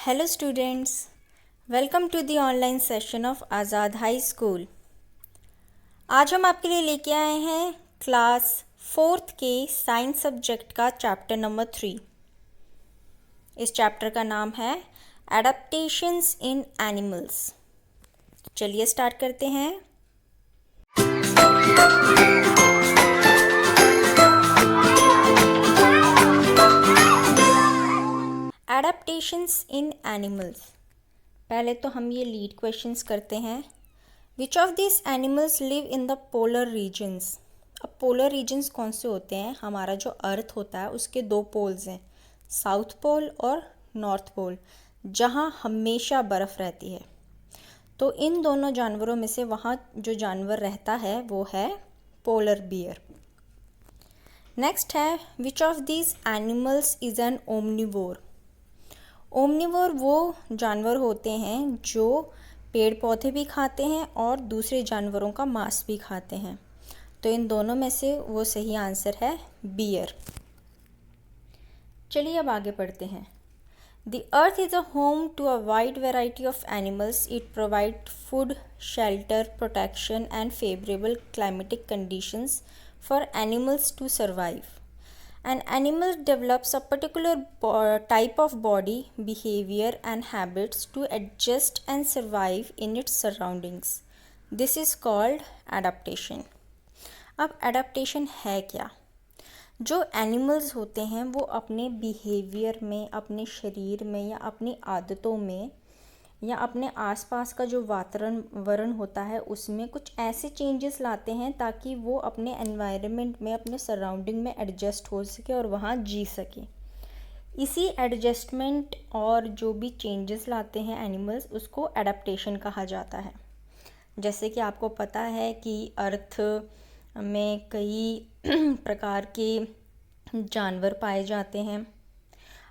Hello students, welcome to the online session of Azad high school. आज हम आपके लिए लेके आए हैं क्लास 4th के साइंस सब्जेक्ट का चैप्टर नंबर 3। इस चैप्टर का नाम है एडाप्टेशंस इन एनिमल्स। चलिए स्टार्ट करते हैं। Adaptations in animals. पहले तो हम ये लीड क्वेश्चंस करते हैं। Which of this animals live in the polar regions. अब पोलर रीजन्स कौन से होते हैं? हमारा जो अर्थ होता है उसके दो पोल्स हैं, साउथ पोल और नॉर्थ पोल, जहाँ हमेशा बर्फ़ रहती है। तो इन दोनों जानवरों में से वहाँ जो जानवर रहता है वो है पोलर बियर। नेक्स्ट है विच of this animals is an omnivore. Omnivore वो जानवर होते हैं जो पेड़ पौधे भी खाते हैं और दूसरे जानवरों का मांस भी खाते हैं। तो इन दोनों में से वो सही आंसर है बियर। चलिए अब आगे पढ़ते हैं। The earth is a home to a wide variety of animals. It provide food, shelter, protection and favourable climatic conditions for animals to survive. An animal develops a particular type of body, behavior and habits to adjust and survive in its surroundings. This is called adaptation. अब adaptation है क्या? जो animals होते हैं वो अपने behaviour में, अपने शरीर में या अपनी आदतों में या अपने आसपास का जो वातावरण होता है उसमें कुछ ऐसे चेंजेस लाते हैं ताकि वो अपने एनवायरनमेंट में, अपने सराउंडिंग में एडजस्ट हो सके और वहाँ जी सके। इसी एडजस्टमेंट और जो भी चेंजेस लाते हैं एनिमल्स, उसको एडाप्टेशन कहा जाता है। जैसे कि आपको पता है कि अर्थ में कई प्रकार के जानवर पाए जाते हैं।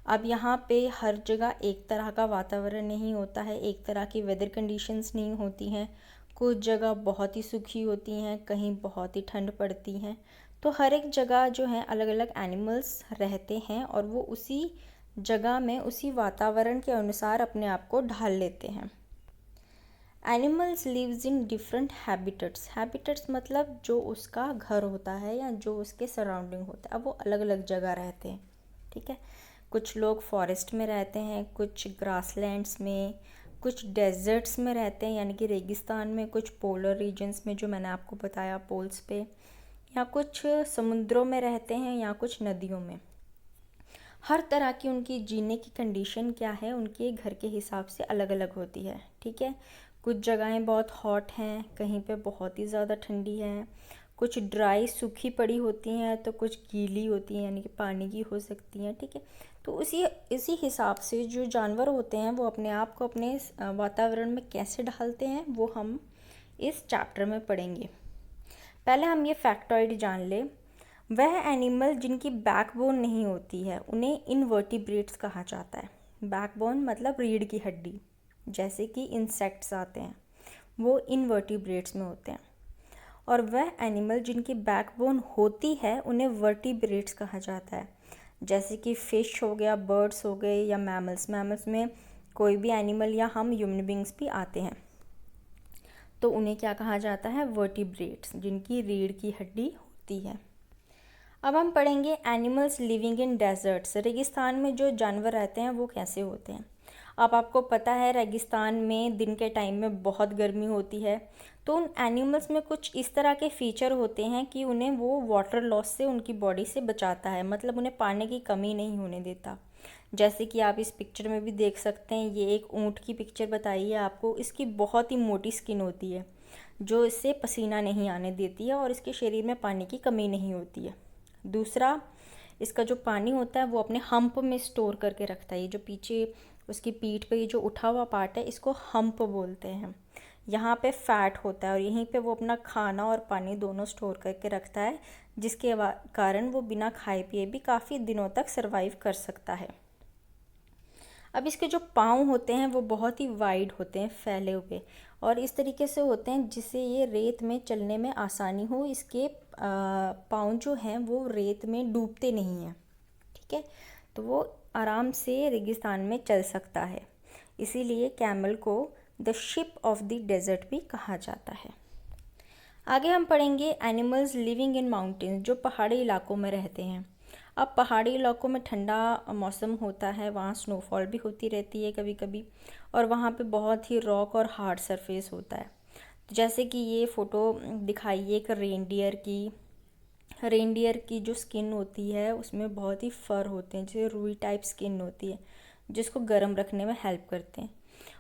अब यहाँ पे हर जगह एक तरह का वातावरण नहीं होता है, एक तरह की वेदर कंडीशंस नहीं होती हैं। कुछ जगह बहुत ही सूखी होती हैं, कहीं बहुत ही ठंड पड़ती हैं। तो हर एक जगह जो है अलग अलग एनिमल्स रहते हैं और वो उसी जगह में, उसी वातावरण के अनुसार अपने आप को ढाल लेते हैं। Animals lives in different habitats. Habitats मतलब जो उसका घर होता है या जो उसके सराउंडिंग होता है। अब वो अलग अलग जगह रहते हैं, ठीक है। कुछ लोग फॉरेस्ट में रहते हैं, कुछ ग्रासलैंड्स में, कुछ डेजर्ट्स में रहते हैं यानी कि रेगिस्तान में, कुछ पोलर रीजन्स में जो मैंने आपको बताया पोल्स पे, या कुछ समुद्रों में रहते हैं या कुछ नदियों में। हर तरह की उनकी जीने की कंडीशन क्या है, उनके घर के हिसाब से अलग अलग होती है, ठीक है। कुछ जगहें बहुत हॉट हैं, कहीं पे बहुत ही ज़्यादा ठंडी है, कुछ ड्राई सूखी पड़ी होती हैं तो कुछ गीली होती हैं यानी कि पानी की हो सकती हैं, ठीक है। तो इसी हिसाब से जो जानवर होते हैं वो अपने आप को अपने वातावरण में कैसे ढालते हैं वो हम इस चैप्टर में पढ़ेंगे। पहले हम ये फैक्टॉइड जान ले। वह एनिमल जिनकी बैकबोन नहीं होती है उन्हें इनवर्टिब्रेट्स कहा जाता है। बैकबोन मतलब रीढ़ की हड्डी, जैसे कि इंसेक्ट्स आते हैं वो इनवर्टिब्रेट्स में होते हैं। और वह एनिमल जिनकी बैकबोन होती है उन्हें वर्टिब्रेट्स कहा जाता है, जैसे कि फ़िश हो गया, बर्ड्स हो गए या मैमल्स। मैमल्स में कोई भी एनिमल या हम ह्यूमन बींग्स भी आते हैं, तो उन्हें क्या कहा जाता है? वर्टिब्रेट्स, जिनकी रीढ़ की हड्डी होती है। अब हम पढ़ेंगे एनिमल्स लिविंग इन डेजर्ट्स। रेगिस्तान में जो जानवर रहते हैं वो कैसे होते हैं। अब आपको पता है रेगिस्तान में दिन के टाइम में बहुत गर्मी होती है, तो उन एनिमल्स में कुछ इस तरह के फीचर होते हैं कि उन्हें वो वाटर लॉस से उनकी बॉडी से बचाता है, मतलब उन्हें पानी की कमी नहीं होने देता। जैसे कि आप इस पिक्चर में भी देख सकते हैं, ये एक ऊँट की पिक्चर बताई है आपको। इसकी बहुत ही मोटी स्किन होती है जो इससे पसीना नहीं आने देती है और इसके शरीर में पानी की कमी नहीं होती है। दूसरा, इसका जो पानी होता है वो अपने हम्प में स्टोर करके रखता है। ये जो पीछे उसकी पीठ पे ये जो उठा हुआ पार्ट है इसको हम्प बोलते हैं। यहाँ पे फैट होता है और यहीं पे वो अपना खाना और पानी दोनों स्टोर करके रखता है, जिसके कारण वो बिना खाए पिए भी काफ़ी दिनों तक सरवाइव कर सकता है। अब इसके जो पाँव होते हैं वो बहुत ही वाइड होते हैं, फैले हुए, और इस तरीके से होते हैं जिससे ये रेत में चलने में आसानी हो। इसके पाँव जो हैं वो रेत में डूबते नहीं हैं, ठीक है, तो वो आराम से रेगिस्तान में चल सकता है। इसीलिए कैमल को the ship of the desert भी कहा जाता है। आगे हम पढ़ेंगे एनिमल्स लिविंग इन माउंटेन्स, जो पहाड़ी इलाकों में रहते हैं। अब पहाड़ी इलाकों में ठंडा मौसम होता है, वहाँ स्नोफॉल भी होती रहती है कभी कभी, और वहाँ पे बहुत ही रॉक और हार्ड सरफेस होता है। जैसे कि ये फ़ोटो दिखाई है एक रेंडियर की जो स्किन होती है उसमें बहुत ही फर होते हैं, जैसे रुई टाइप स्किन होती है जिसको गर्म रखने में हेल्प करते हैं।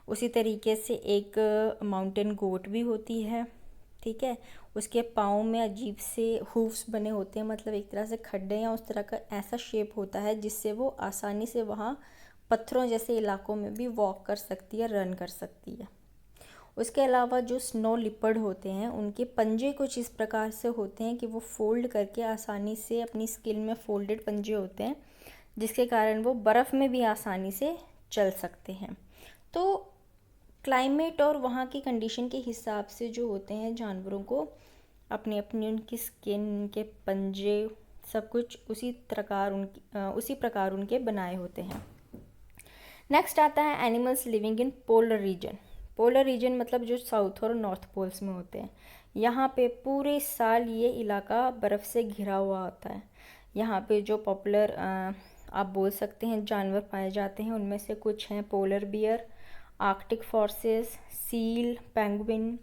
उसी तरीके से एक माउंटेन गोट भी होती है, ठीक है। उसके पाँव में अजीब से हूफ्स बने होते हैं, मतलब एक तरह से खड्डे या उस तरह का ऐसा शेप होता है जिससे वो आसानी से वहाँ पत्थरों जैसे इलाकों में भी वॉक कर सकती है, रन कर सकती है। उसके अलावा जो स्नो लिपर्ड होते हैं उनके पंजे कुछ इस प्रकार से होते हैं कि वो फोल्ड करके आसानी से, अपनी स्किन में फोल्डेड पंजे होते हैं जिसके कारण वो बर्फ़ में भी आसानी से चल सकते हैं। तो क्लाइमेट और वहाँ की कंडीशन के हिसाब से जो होते हैं जानवरों को अपनी अपनी उनकी स्किन, उनके पंजे, सब कुछ उसी प्रकार उनके बनाए होते हैं। नेक्स्ट आता है animals living in polar region. Polar region मतलब जो साउथ और नॉर्थ पोल्स में होते हैं। यहाँ पे पूरे साल ये इलाका बर्फ़ से घिरा हुआ होता है। यहाँ पे जो पॉपुलर आप बोल सकते हैं जानवर पाए जाते हैं उनमें से कुछ हैं polar bear, Arctic forces, seal, penguin.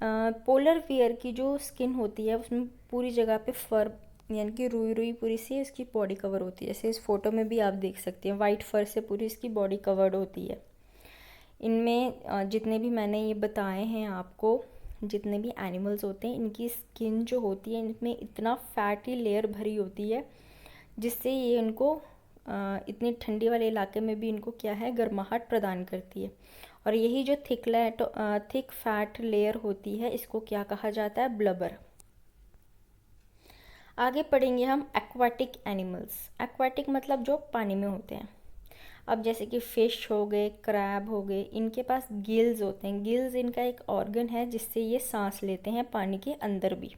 Polar bear की जो स्किन होती है उसमें पूरी जगह पे फर यानी कि रुई पूरी सी उसकी बॉडी कवर होती है। जैसे इस फोटो में भी आप देख सकते हैं वाइट फर से पूरी इसकी बॉडी कवर्ड होती है। इनमें जितने भी मैंने ये बताए हैं आपको, जितने भी एनिमल्स होते हैं इनकी स्किन जो होती है इनमें इतना फैटी लेयर भरी होती है जिससे ये उनको इतनी ठंडी वाले इलाके में भी इनको क्या है, गर्माहट प्रदान करती है। और यही जो थिक फैट लेयर होती है इसको क्या कहा जाता है, ब्लबर। आगे पढ़ेंगे हम एक्वाटिक एनिमल्स। एक्वाटिक मतलब जो पानी में होते हैं। अब जैसे कि फ़िश हो गए, क्रैब हो गए, इनके पास गिल्स होते हैं। गिल्स इनका एक ऑर्गन है जिससे ये सांस लेते हैं पानी के अंदर भी।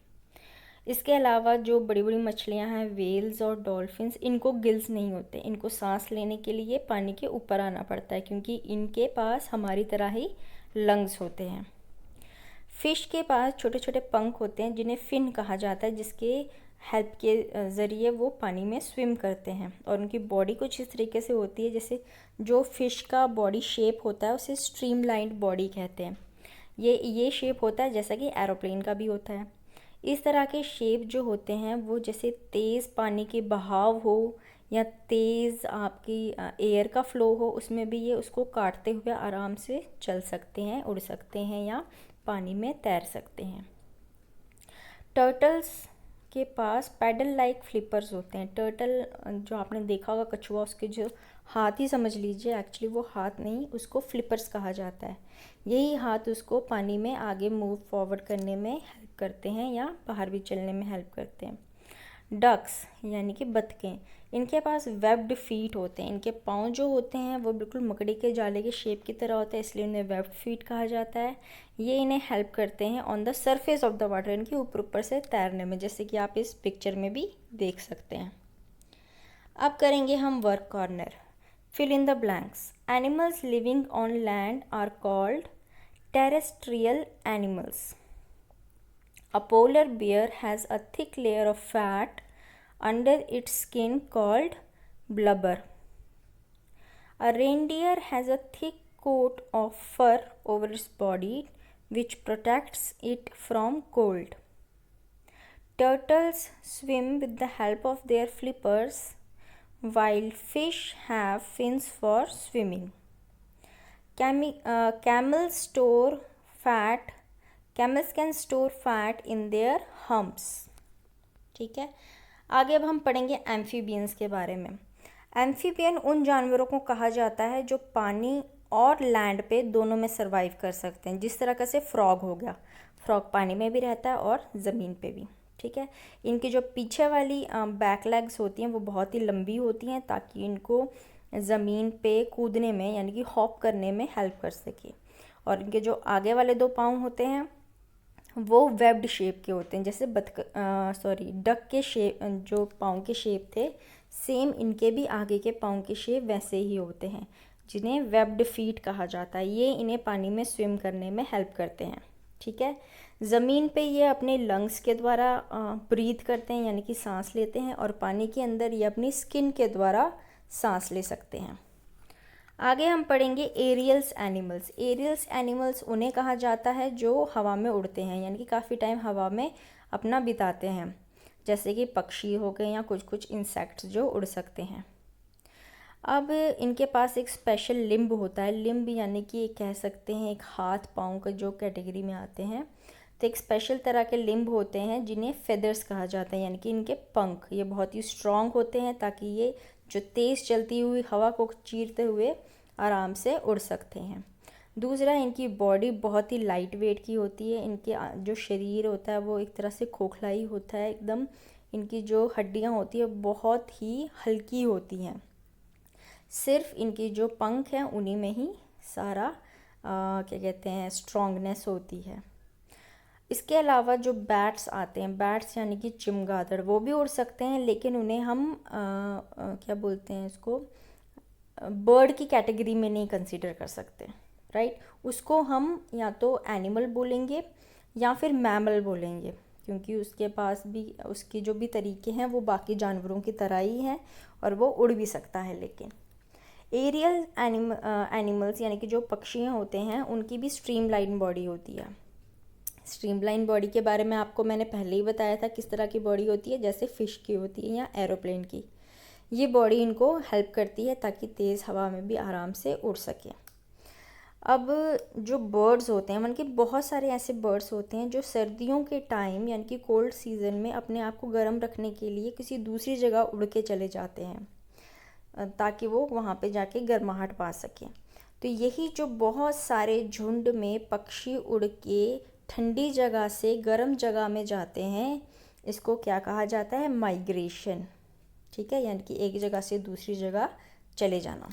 इसके अलावा जो बड़ी बड़ी मछलियां हैं, वेल्स और डॉल्फिन्स, इनको गिल्स नहीं होते। इनको सांस लेने के लिए पानी के ऊपर आना पड़ता है क्योंकि इनके पास हमारी तरह ही लंग्स होते हैं। फ़िश के पास छोटे छोटे पंख होते हैं जिन्हें फिन कहा जाता है, जिसके हेल्प के ज़रिए वो पानी में स्विम करते हैं। और उनकी बॉडी कुछ इस तरीके से होती है, जैसे जो फ़िश का बॉडी शेप होता है उसे स्ट्रीमलाइंड बॉडी कहते हैं। ये शेप होता है जैसा कि एरोप्लेन का भी होता है। इस तरह के शेप जो होते हैं वो जैसे तेज़ पानी के बहाव हो या तेज़ आपकी एयर का फ्लो हो, उसमें भी ये उसको काटते हुए आराम से चल सकते हैं, उड़ सकते हैं या पानी में तैर सकते हैं। टर्टल्स के पास पैडल लाइक फ्लिपर्स होते हैं। टर्टल जो आपने देखा होगा कछुआ, उसके जो हाथ ही समझ लीजिए, एक्चुअली वो हाथ नहीं, उसको फ्लिपर्स कहा जाता है। यही हाथ उसको पानी में आगे मूव फॉरवर्ड करने में हेल्प करते हैं या बाहर भी चलने में हेल्प करते हैं। डक्स यानी कि बतखें, इनके पास वेब्ड फीट होते हैं। इनके पाँव जो होते हैं वो बिल्कुल मकड़ी के जाले के शेप की तरह होते हैं, इसलिए इन्हें वेब्ड फीट कहा जाता है। ये इन्हें हेल्प करते हैं on the surface of the water, इनके ऊपर से तैरने में, जैसे कि आप इस पिक्चर में भी देख सकते हैं। अब करेंगे हम work corner. Fill in the blanks. Animals living on land are called terrestrial animals. A polar bear has a thick layer of fat under its skin called blubber. A reindeer has a thick coat of fur over its body which protects it from cold. Turtles swim with the help of their flippers, while fish have fins for swimming. Camels can store fat in their humps. ठीक है। आगे अब हम पढ़ेंगे amphibians के बारे में। Amphibian उन जानवरों को कहा जाता है जो पानी और लैंड पे दोनों में सरवाइव कर सकते हैं। जिस तरह से फ्रॉग हो गया, फ्रॉग पानी में भी रहता है और ज़मीन पे भी, ठीक है। इनकी जो पीछे वाली बैक लेग्स होती हैं वो बहुत ही लंबी होती हैं ताकि इनको ज़मीन पे कूदने में यानी कि हॉप करने में हेल्प कर सके। और इनके जो आगे वाले दो पाँव होते हैं वो वेब्ड शेप के होते हैं, जैसे डक के शेप, जो पाँव के शेप थे सेम इनके भी आगे के पाँव के शेप वैसे ही होते हैं। जिन्हें वेब्ड फीट कहा जाता है। ये इन्हें पानी में स्विम करने में हेल्प करते हैं। ठीक है, ज़मीन पे ये अपने लंग्स के द्वारा ब्रीथ करते हैं, यानी कि सांस लेते हैं, और पानी के अंदर ये अपनी स्किन के द्वारा सांस ले सकते हैं। आगे हम पढ़ेंगे एरियल्स एनिमल्स। एरियल्स एनिमल्स उन्हें कहा जाता है जो हवा में उड़ते हैं, यानी कि काफ़ी टाइम हवा में अपना बिताते हैं, जैसे कि पक्षी हो गए या कुछ कुछ इंसेक्ट्स जो उड़ सकते हैं। अब इनके पास एक स्पेशल लिम्ब होता है। लिम्ब यानी कि कह सकते हैं एक हाथ पाँव का जो कैटेगरी में आते हैं। तो एक स्पेशल तरह के लिम्ब होते हैं जिन्हें फेदर्स कहा जाता है, यानी कि इनके पंख ये बहुत ही स्ट्रॉन्ग होते हैं ताकि ये जो तेज़ चलती हुई हवा को चीरते हुए आराम से उड़ सकते हैं। दूसरा, इनकी बॉडी बहुत ही लाइट वेट की होती है। इनके जो शरीर होता है वो एक तरह से खोखला ही होता है एकदम। इनकी जो हड्डियाँ होती है बहुत ही हल्की होती हैं। सिर्फ इनकी जो पंख हैं उन्हीं में ही सारा क्या कहते हैं स्ट्रॉन्गनेस होती है। इसके अलावा जो बैट्स आते हैं, बैट्स यानी कि चमगादड़, वो भी उड़ सकते हैं, लेकिन उन्हें हम क्या बोलते हैं इसको, बर्ड की कैटेगरी में नहीं कंसीडर कर सकते, राइट। उसको हम या तो एनिमल बोलेंगे या फिर मैमल बोलेंगे, क्योंकि उसके पास भी उसकी जो भी तरीके हैं वो बाकी जानवरों की तरह ही हैं और वो उड़ भी सकता है। लेकिन एरियल एनिमल्स यानी कि जो पक्षियाँ होते हैं उनकी भी स्ट्रीमलाइन बॉडी होती है। स्ट्रीमलाइन बॉडी के बारे में आपको मैंने पहले ही बताया था किस तरह की बॉडी होती है, जैसे फ़िश की होती है या एरोप्लेन की। ये बॉडी इनको हेल्प करती है ताकि तेज़ हवा में भी आराम से उड़ सके। अब जो बर्ड्स होते हैं, मतलब कि बहुत सारे ऐसे बर्ड्स होते हैं जो सर्दियों के टाइम यानी कि कोल्ड सीज़न में अपने आप को गर्म रखने के लिए किसी दूसरी जगह उड़ के चले जाते हैं ताकि वो वहाँ पे जाके गर्माहट पा सकें। तो यही जो बहुत सारे झुंड में पक्षी उड़ के ठंडी जगह से गर्म जगह में जाते हैं, इसको क्या कहा जाता है, माइग्रेशन। ठीक है, यानी कि एक जगह से दूसरी जगह चले जाना।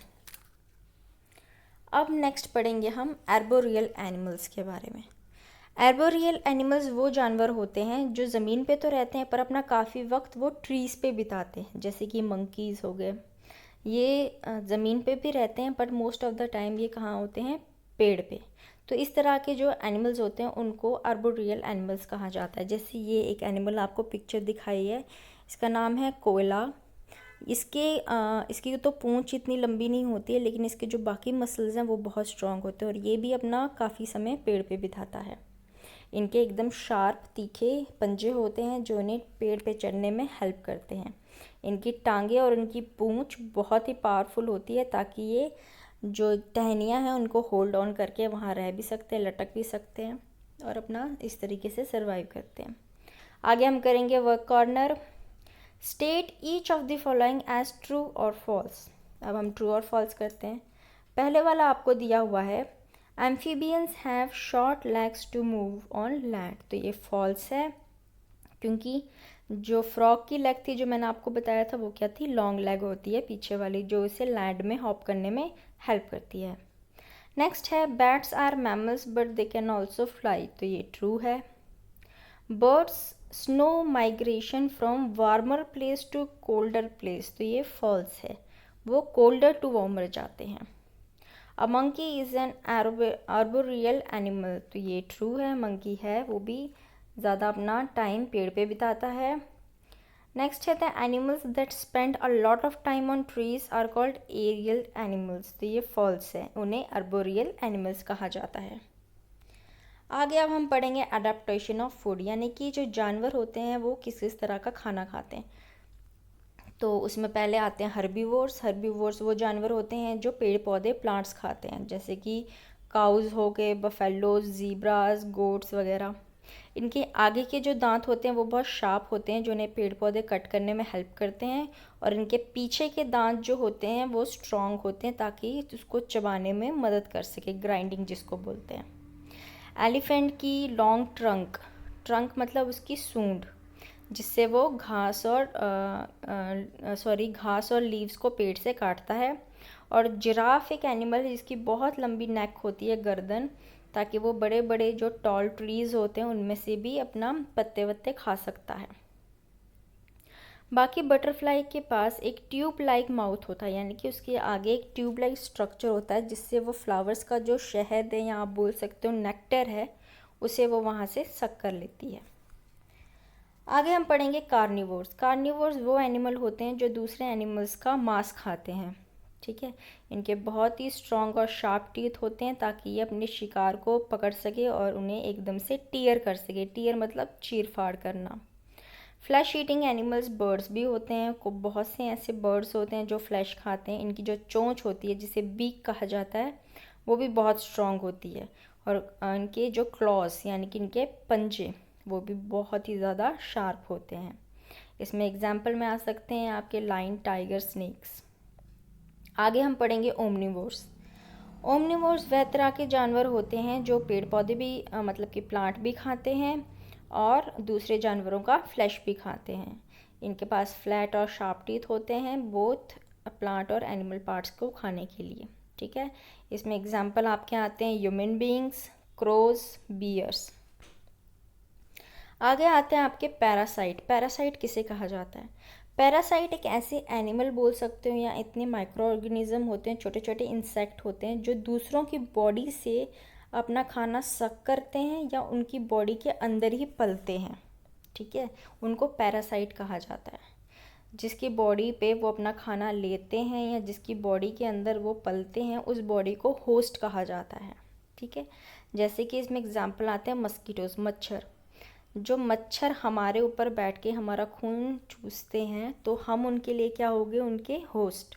अब नेक्स्ट पढ़ेंगे हम आर्बोरियल एनिमल्स के बारे में। आर्बोरियल एनिमल्स वो जानवर होते हैं जो ज़मीन पे तो रहते हैं पर अपना काफ़ी वक्त वो ट्रीज़ पे बिताते हैं, जैसे कि मंकीज़ हो गए। ये ज़मीन पे भी रहते हैं but most of the time ये कहाँ होते हैं, पेड़ पे। तो इस तरह के जो एनिमल्स होते हैं उनको आर्बोरियल एनिमल्स कहा जाता है। जैसे ये एक एनिमल आपको पिक्चर दिखाई है, इसका नाम है कोयला। इसकी तो पूंछ इतनी लंबी नहीं होती है, लेकिन इसके जो बाकी मसल्स हैं वो बहुत स्ट्रॉन्ग होते हैं और ये भी अपना काफ़ी समय पेड़ पे बिताता है। इनके एकदम शार्प तीखे पंजे होते हैं जो इन्हें पेड़ पे चढ़ने में हेल्प करते हैं। इनकी टांगें और इनकी पूंछ बहुत ही पावरफुल होती है ताकि ये जो टहनियाँ हैं उनको होल्ड ऑन करके वहाँ रह भी सकते हैं, लटक भी सकते हैं और अपना इस तरीके से सर्वाइव करते हैं। आगे हम करेंगे work corner. State each of the following as true और फॉल्स। अब हम ट्रू और फॉल्स करते हैं। पहले वाला आपको दिया हुआ है, amphibians have short legs to move on land. तो ये फॉल्स है, क्योंकि जो फ्रॉग की लेग थी जो मैंने आपको बताया था वो क्या थी, लॉन्ग लेग होती है पीछे वाली, जो इसे लैंड में हॉप करने में हेल्प करती है। नेक्स्ट है, bats are mammals but they can also fly. तो ये ट्रू है। Birds snow migration from warmer place to colder place. तो ये फॉल्स है, वो कोल्डर टू वार्मर जाते हैं। A monkey is an arboreal animal. तो ये ट्रू है, मंकी है वो भी ज़्यादा अपना टाइम पेड़ पे बिताता है। नेक्स्ट है, the animals that spend a lot of time on trees are called aerial animals. तो ये फॉल्स है, उन्हें आर्बोरियल एनिमल्स कहा जाता है। आगे अब हम पढ़ेंगे अडेप्टेशन ऑफ फूड, यानी कि जो जानवर होते हैं वो किस किस तरह का खाना खाते हैं। तो उसमें पहले आते हैं हर्बीवोर्स। हर्बीवोर्स वो जानवर होते हैं जो पेड़ पौधे प्लांट्स खाते हैं, जैसे कि काउज हो गए, बफेलोज, जीब्रास, गोट्स वगैरह। इनके आगे के जो दांत होते हैं वो बहुत शार्प होते हैं जो इन्हें पेड़ पौधे कट करने में हेल्प करते हैं, और इनके पीछे के दांत जो होते हैं वो स्ट्रॉन्ग होते हैं ताकि उसको चबाने में मदद कर सके, ग्राइंडिंग जिसको बोलते हैं। एलिफेंट की लॉन्ग ट्रंक मतलब उसकी सूंड, जिससे वो घास और लीव्स को पेड़ से काटता है। और जिराफ एक एनिमल है जिसकी बहुत लंबी नेक होती है, गर्दन, ताकि वो बड़े बड़े जो टॉल ट्रीज़ होते हैं उनमें से भी अपना पत्ते वत्ते खा सकता है। बाकी बटरफ्लाई के पास एक ट्यूब लाइक माउथ होता है, यानी कि उसके आगे एक ट्यूब लाइक स्ट्रक्चर होता है जिससे वो फ्लावर्स का जो शहद है या आप बोल सकते हो नेक्टर है उसे वो वहाँ से सक कर लेती है। आगे हम पढ़ेंगे कार्निवोर्स। कार्निवोर्स वो एनिमल होते हैं जो दूसरे एनिमल्स का मांस खाते हैं। ठीक है, इनके बहुत ही स्ट्रॉन्ग और शार्प टीथ होते हैं ताकि ये अपने शिकार को पकड़ सके और उन्हें एकदम से टीयर कर सके। टीयर मतलब चीर फाड़ करना। फ्लैश ईटिंग एनिमल्स बर्ड्स भी होते हैं। को बहुत से ऐसे बर्ड्स होते हैं जो फ्लैश खाते हैं। इनकी जो चोंच होती है जिसे बीक कहा जाता है वो भी बहुत स्ट्रॉन्ग होती है, और इनके जो क्लॉज यानी कि इनके पंजे वो भी बहुत ही ज़्यादा शार्प होते हैं। इसमें एग्जाम्पल में आ सकते हैं आपके लायन, टाइगर, स्नेक्स। आगे हम पढ़ेंगे ओमनिवोर्स। ओमनिवोर्स वह तरह के जानवर होते हैं जो पेड़ पौधे भी मतलब कि प्लांट भी खाते हैं और दूसरे जानवरों का फ्लैश भी खाते हैं। इनके पास फ्लैट और शार्प टीथ होते हैं बोथ प्लांट और एनिमल पार्ट्स को खाने के लिए। ठीक है, इसमें एग्जाम्पल आपके आते हैं ह्यूमन बीइंग्स, क्रोज, बियर्स। आगे आते हैं आपके पैरासाइट। पैरासाइट किसे कहा जाता है? पैरासाइट एक ऐसे एनिमल बोल सकते हो या इतने माइक्रो ऑर्गेनिज्म होते हैं, छोटे छोटे इंसेक्ट होते हैं जो दूसरों की बॉडी से अपना खाना सक करते हैं या उनकी बॉडी के अंदर ही पलते हैं। ठीक है, उनको पैरासाइट कहा जाता है। जिसकी बॉडी पे वो अपना खाना लेते हैं या जिसकी बॉडी के अंदर वो पलते हैं उस बॉडी को होस्ट कहा जाता है। ठीक है, जैसे कि इसमें एग्जाम्पल आते हैं मस्कीटोज, मच्छर। जो मच्छर हमारे ऊपर बैठ के हमारा खून चूसते हैं तो हम उनके लिए क्या हो गए? उनके होस्ट,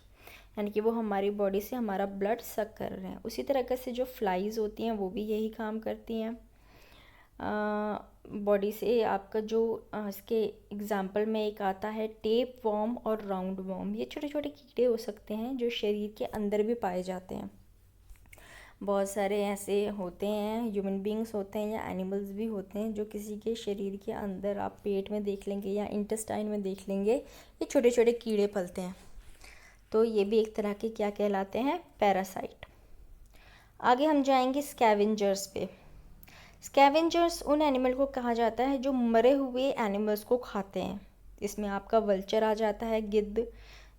यानी कि वो हमारी बॉडी से हमारा ब्लड सक कर रहे हैं। उसी तरीके से जो फ्लाइज होती हैं वो भी यही काम करती हैं बॉडी से। आपका जो इसके एग्जाम्पल में एक आता है टेप वॉर्म और राउंड वॉर्म। ये छोटे छोटे कीड़े हो सकते हैं जो शरीर के अंदर भी पाए जाते हैं। बहुत सारे ऐसे होते हैं, ह्यूमन बींग्स होते हैं या एनिमल्स भी होते हैं जो किसी के शरीर के अंदर आप पेट में देख लेंगे या इंटेस्टाइन में देख लेंगे ये छोटे छोटे कीड़े पलते हैं। तो ये भी एक तरह के क्या कहलाते हैं? पैरासाइट। आगे हम जाएंगे स्कैवेंजर्स पे। स्कैवेंजर्स उन एनिमल को कहा जाता है जो मरे हुए एनिमल्स को खाते हैं। इसमें आपका वल्चर आ जाता है, गिद्ध।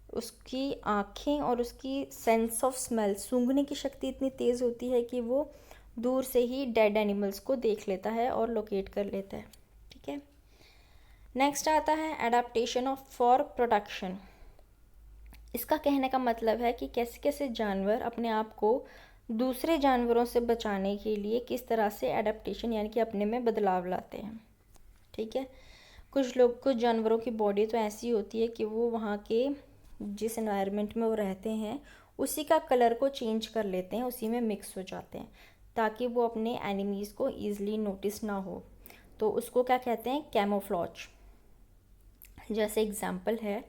उसकी आँखें और उसकी सेंस ऑफ स्मेल, सूंघने की शक्ति इतनी तेज़ होती है कि वो दूर से ही डेड एनिमल्स को देख लेता है और लोकेट कर लेता है। ठीक है, नेक्स्ट आता है एडाप्टेशन ऑफ फॉर प्रोटेक्शन। इसका कहने का मतलब है कि कैसे कैसे जानवर अपने आप को दूसरे जानवरों से बचाने के लिए किस तरह से एडाप्टेशन यानी कि अपने में बदलाव लाते हैं। ठीक है, कुछ जानवरों की बॉडी तो ऐसी होती है कि वो वहाँ के जिस एनवायरनमेंट में वो रहते हैं उसी का कलर को चेंज कर लेते हैं, उसी में मिक्स हो जाते हैं ताकि वो अपने एनिमीज़ को ईज़िली नोटिस ना हो। तो उसको क्या कहते हैं? कैमोफ्लॉज। जैसे एग्जांपल है,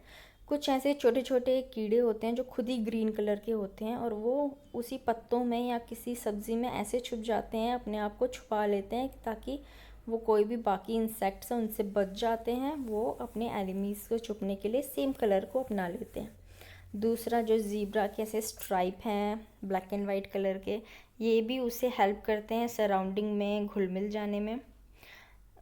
कुछ ऐसे छोटे छोटे कीड़े होते हैं जो खुद ही ग्रीन कलर के होते हैं और वो उसी पत्तों में या किसी सब्ज़ी में ऐसे छुप जाते हैं, अपने आप को छुपा लेते हैं ताकि वो कोई भी बाकी इंसेक्ट्स हैं उनसे बच जाते हैं। वो अपने एनिमीज़ को छुपने के लिए सेम कलर को अपना लेते हैं। दूसरा जो ज़ीब्रा के ऐसे स्ट्राइप हैं ब्लैक एंड वाइट कलर के, ये भी उसे हेल्प करते हैं सराउंडिंग में घुल मिल जाने में।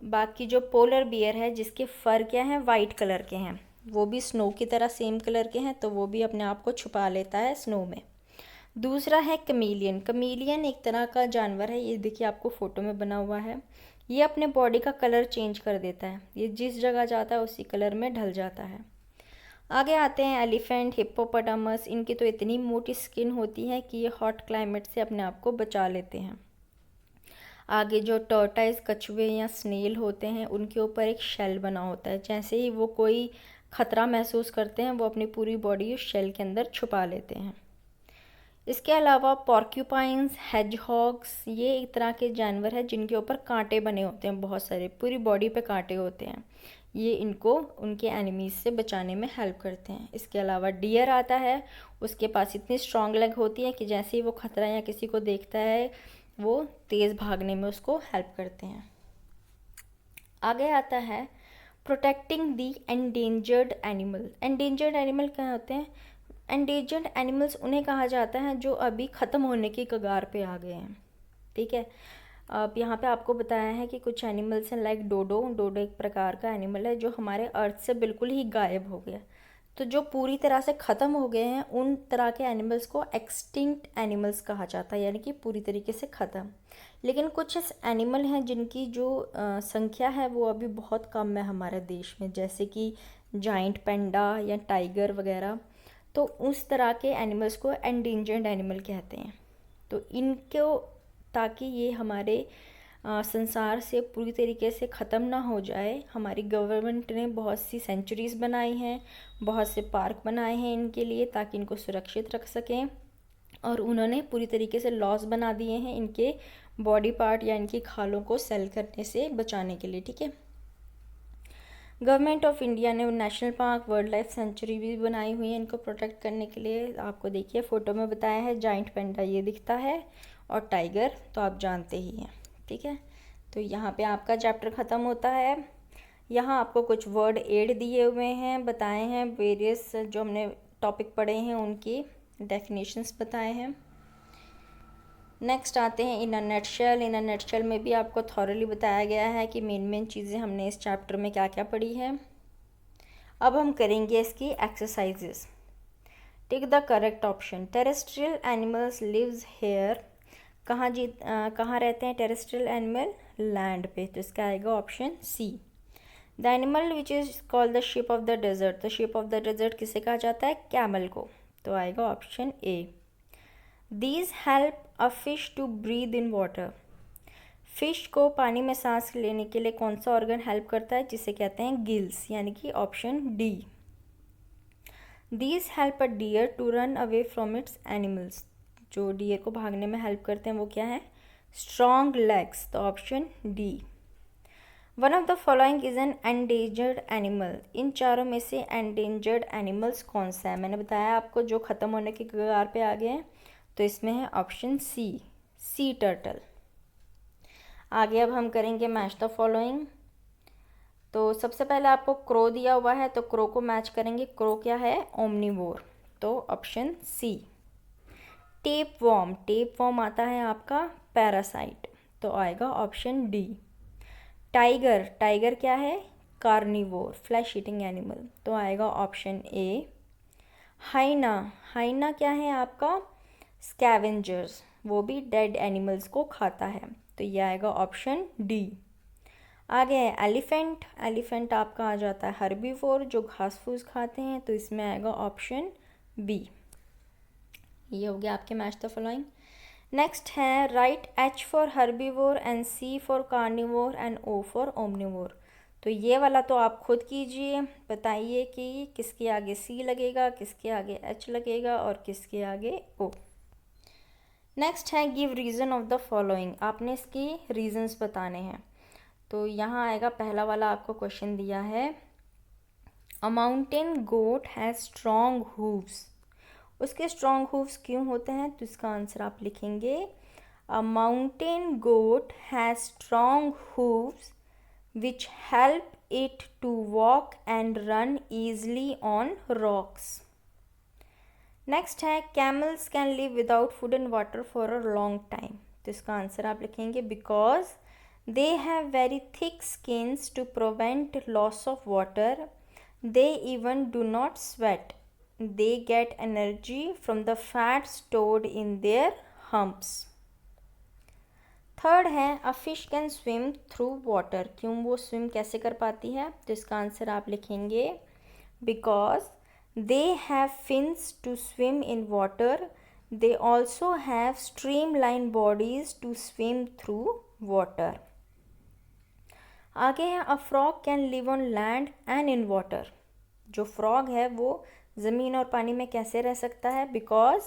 बाकी जो पोलर बियर है जिसके फर क्या हैं? वाइट कलर के हैं, वो भी स्नो की तरह सेम कलर के हैं, तो वो भी अपने आप को छुपा लेता है स्नो में। दूसरा है कमीलियन। कमीलियन एक तरह का जानवर है, ये देखिए आपको फ़ोटो में बना हुआ है। ये अपने बॉडी का कलर चेंज कर देता है, ये जिस जगह जाता है उसी कलर में ढल जाता है। आगे आते हैं एलिफेंट, हिप्पोपोटामस। इनकी तो इतनी मोटी स्किन होती है कि ये हॉट क्लाइमेट से अपने आप को बचा लेते हैं। आगे जो टॉर्टाइज, कछुए या स्नेल होते हैं उनके ऊपर एक शेल बना होता है, जैसे ही वो कोई ख़तरा महसूस करते हैं वो अपनी पूरी बॉडी उस शेल के अंदर छुपा लेते हैं। इसके अलावा पॉर्क्यूपाइंस, हेजहॉग्स, ये एक तरह के जानवर हैं जिनके ऊपर कांटे बने होते हैं, बहुत सारे, पूरी बॉडी पे कांटे होते हैं। ये इनको उनके एनिमीज़ से बचाने में हेल्प करते हैं। इसके अलावा डियर आता है, उसके पास इतनी स्ट्रॉन्ग लेग होती है कि जैसे ही वो खतरा या किसी को देखता है वो तेज़ भागने में उसको हेल्प करते हैं। आगे आता है प्रोटेक्टिंग दी एंडेंजर्ड एनिमल। एंडेंजर्ड एनिमल क्या होते हैं? एंडेंजर्ड एनिमल्स उन्हें कहा जाता है जो अभी ख़त्म होने की कगार पे आ गए हैं। ठीक है, अब यहाँ पे आपको बताया है कि कुछ एनिमल्स हैं लाइक डोडो। डोडो एक प्रकार का एनिमल है जो हमारे अर्थ से बिल्कुल ही गायब हो गया। तो जो पूरी तरह से ख़त्म हो गए हैं उन तरह के एनिमल्स को एक्सटिंक्ट एनिमल्स कहा जाता है, यानी कि पूरी तरीके से ख़त्म। लेकिन कुछ एनिमल हैं जिनकी जो संख्या है वो अभी बहुत कम है हमारे देश में, जैसे कि जाइंट पैंडा या टाइगर वगैरह। तो उस तरह के एनिमल्स को एंडेंजर्ड एनिमल कहते हैं। तो इनको, ताकि ये हमारे संसार से पूरी तरीके से ख़त्म ना हो जाए, हमारी गवर्नमेंट ने बहुत सी सेंचुरीज़ बनाई हैं, बहुत से पार्क बनाए हैं इनके लिए, ताकि इनको सुरक्षित रख सकें। और उन्होंने पूरी तरीके से लॉस बना दिए हैं इनके बॉडी पार्ट या इनकी खालों को सेल करने से बचाने के लिए, ठीक है। गवर्नमेंट ऑफ इंडिया ने national park, wild life sanctuary भी बनाई हुई है इनको प्रोटेक्ट करने के लिए। आपको देखिए फ़ोटो में बताया है, जाइंट पैंडा ये दिखता है और टाइगर तो आप जानते ही हैं, ठीक है। तो यहाँ पे आपका चैप्टर ख़त्म होता है। यहाँ आपको कुछ वर्ड एड दिए हुए हैं, बताए हैं, वेरियस जो हमने टॉपिक पढ़े हैं उनकी डेफिनेशंस बताए हैं। नेक्स्ट आते हैं इन a nutshell. In a nutshell में भी आपको थॉरली बताया गया है कि मेन चीज़ें हमने इस चैप्टर में क्या क्या पढ़ी है। अब हम करेंगे इसकी exercises. Tick the correct option. Terrestrial animals lives here. कहाँ रहते हैं टेरेस्ट्रियल एनिमल? लैंड पे। तो इसका आएगा option C. The animal which is called the ship of the desert. तो शिप ऑफ द डेजर्ट किसे कहा जाता है? कैमल को। तो आएगा option A. These help a fish to breathe in water. Fish को पानी में सांस लेने के लिए कौन सा ऑर्गन हेल्प करता है? जिसे कहते हैं गिल्स, यानी कि option D. These help a deer to run away from its animals. जो डियर को भागने में हेल्प करते हैं वो क्या है? Strong legs. तो option D. One of the following is an endangered animal. इन चारों में से एंडेंजर्ड एनिमल्स कौन सा है? मैंने बताया आपको जो ख़त्म होने के कगार पे आ गए हैं, तो इसमें है ऑप्शन सी, सी टर्टल। आगे अब हम करेंगे मैच द फॉलोइंग। तो सबसे पहले आपको क्रो दिया हुआ है, तो क्रो को मैच करेंगे। क्रो क्या है? ओमनीवोर। तो option C. Tapeworm. Tapeworm आता है आपका पैरासाइट। तो आएगा ऑप्शन डी। टाइगर। टाइगर क्या है? Carnivore, flesh eating animal. तो आएगा ऑप्शन ए। हाइना। हाइना क्या है आपका? स्कैवेंजर्स, वो भी डेड एनिमल्स को खाता है। तो ये आएगा ऑप्शन डी। आगे है एलिफेंट। एलिफेंट आपका आ जाता है हर्बीवोर, जो घास फूस खाते हैं। तो इसमें आएगा ऑप्शन बी। ये हो गया आपके मैच द फॉलोइंग। नेक्स्ट है write H for herbivore and C for carnivore and O for omnivore. तो ये वाला तो आप खुद कीजिए, बताइए कि किसके आगे सी लगेगा, किसके आगे एच लगेगा और किसके आगे ओ। नेक्स्ट है give reason of the following. आपने इसकी रीजंस बताने हैं। तो यहाँ आएगा पहला वाला, आपको क्वेश्चन दिया है a mountain goat has strong hooves. उसके स्ट्रॉन्ग हूव्स क्यों होते हैं? तो इसका आंसर आप लिखेंगे a mountain goat has strong hooves which help it to walk and run easily on rocks. Next है camels can live without food and water for a long time. तो इसका आंसर आप लिखेंगे because they have very thick skins to prevent loss of water. They even do not sweat. They get energy from the fat stored in their humps. Third है a fish can swim through water. क्यों वो swim कैसे कर पाती है? तो इसका answer आप लिखेंगे because they have fins to swim in water. They also have streamlined bodies to swim through water. आगे है a frog can live on land and in water. जो फ्रॉग है वो ज़मीन और पानी में कैसे रह सकता है? Because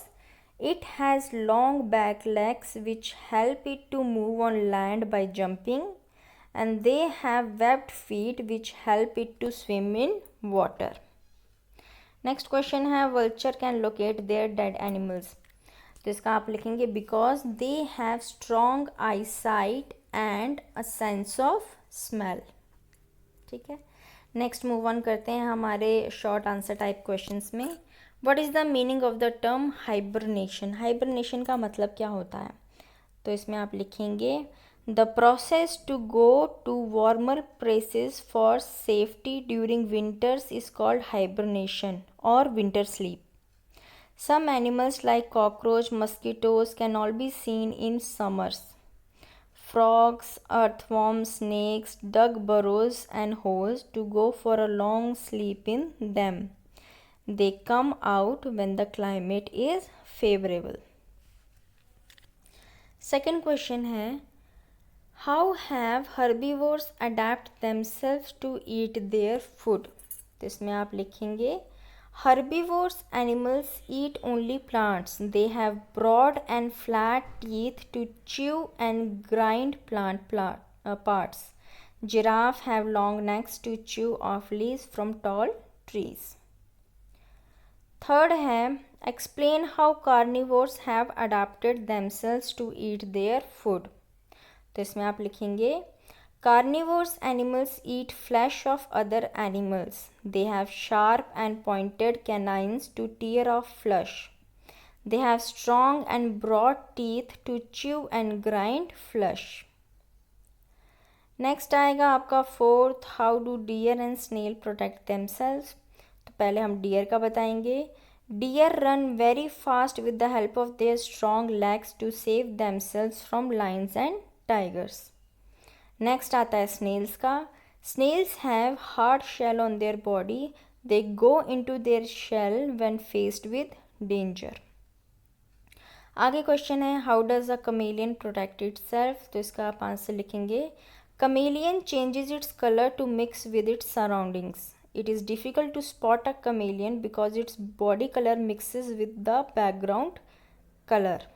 it has long back legs which help it to move on land by jumping and they have webbed feet which help it to swim in water. Next question है vulture can locate their dead animals. तो इसका आप लिखेंगे because they have strong eyesight and a sense of smell. ठीक है, next move on करते हैं हमारे शॉर्ट आंसर टाइप क्वेश्चंस में। What is the meaning of the term hibernation? Hibernation का मतलब क्या होता है? तो इसमें आप लिखेंगे The process to go to warmer places for safety during winters is called hibernation or winter sleep. Some animals like cockroach, mosquitoes can all be seen in summers. Frogs, earthworms, snakes dug burrows and holes to go for a long sleep in them. They come out when the climate is favorable. Second question है, how have herbivores adapt themselves to eat their food? तो इसमें आप लिखेंगे herbivores animals eat only plants. They have broad and flat teeth to chew and grind plant parts. Giraffe have long necks to chew off leaves from tall trees. Third है, explain how carnivores have adapted themselves to eat their food. तो इसमें आप लिखेंगे carnivores animals eat flesh of other animals. They have sharp and pointed canines to tear off flesh. They have strong and broad teeth to chew and grind flesh. Next आएगा आपका fourth, how do deer and snail protect themselves. तो पहले हम deer का बताएंगे. Deer run very fast with the help of their strong legs to save themselves from lions and tigers. Next आता है snails का. Snails have hard shell on their body. They go into their shell when faced with danger. आगे question है, how does a chameleon protect itself. तो इसका आप answer लिखेंगे, chameleon changes its colour to mix with its surroundings. It is difficult to spot a chameleon because its body colour mixes with the background colour.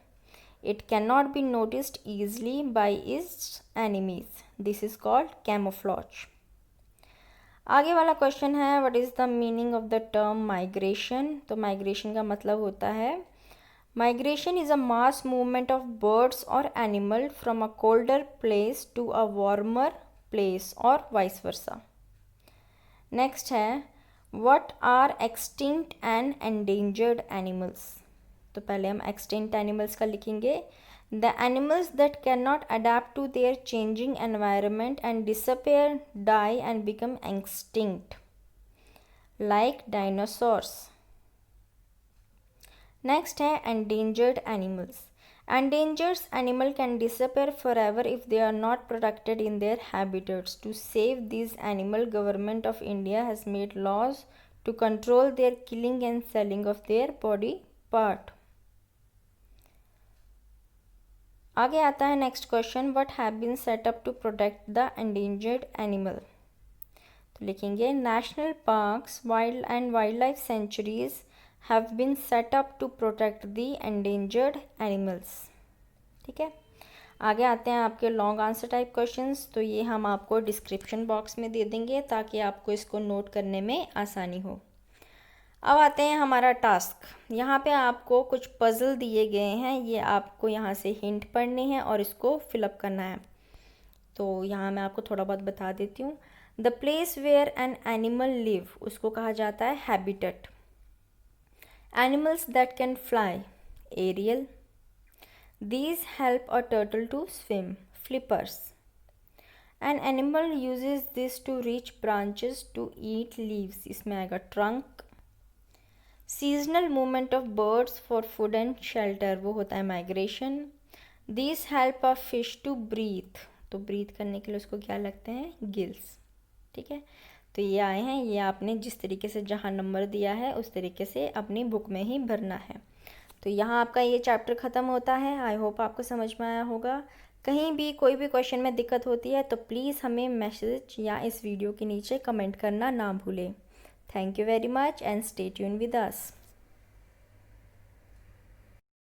It cannot be noticed easily by its enemies. This is called camouflage. आगे वाला question है, what is the meaning of the term migration. तो migration का मतलब होता है, migration is a mass movement of birds or animal from a colder place to a warmer place or vice versa. Next है, what are extinct and endangered animals. तो पहले हम extinct animals का लिखेंगे, the animals that can not adapt to their changing environment and disappear, die and become extinct, like dinosaurs. Next है endangered animals. Endangered animal can disappear forever if they are not protected in their habitats. To save these animal, Government of India has made laws to control their killing and selling of their body part. आगे आता है next question, what have been set up to protect the endangered animal. तो लिखेंगे, national parks wildlife sanctuaries have been set up to protect the endangered animals. ठीक है, आगे आते हैं आपके लॉन्ग आंसर टाइप क्वेश्चंस. तो ये हम आपको डिस्क्रिप्शन बॉक्स में दे देंगे ताकि आपको इसको नोट करने में आसानी हो. अब आते हैं हमारा टास्क. यहाँ पे आपको कुछ पज़ल दिए गए हैं, ये आपको यहाँ से हिंट पढ़ने हैं और इसको फिलअप करना है. तो यहाँ मैं आपको थोड़ा बहुत बता देती हूँ. The place where an animal live, उसको कहा जाता है habitat. Animals that can fly, aerial. These help a turtle to swim, flippers. An animal uses this to reach branches to eat leaves, इसमें आएगा trunk. Seasonal movement of birds for food and shelter, वो होता है migration. This help a fish to breathe, तो breathe करने के लिए उसको क्या लगते हैं, गिल्स. ठीक है, तो ये आए हैं, ये आपने जिस तरीके से जहाँ नंबर दिया है उस तरीके से अपनी बुक में ही भरना है. तो यहाँ आपका ये चैप्टर ख़त्म होता है. आई होप आपको समझ में आया होगा. कहीं भी कोई भी क्वेश्चन में दिक्कत होती है तो प्लीज़ हमें मैसेज या इस वीडियो के नीचे कमेंट करना ना भूलें. Thank you very much and stay tuned with us.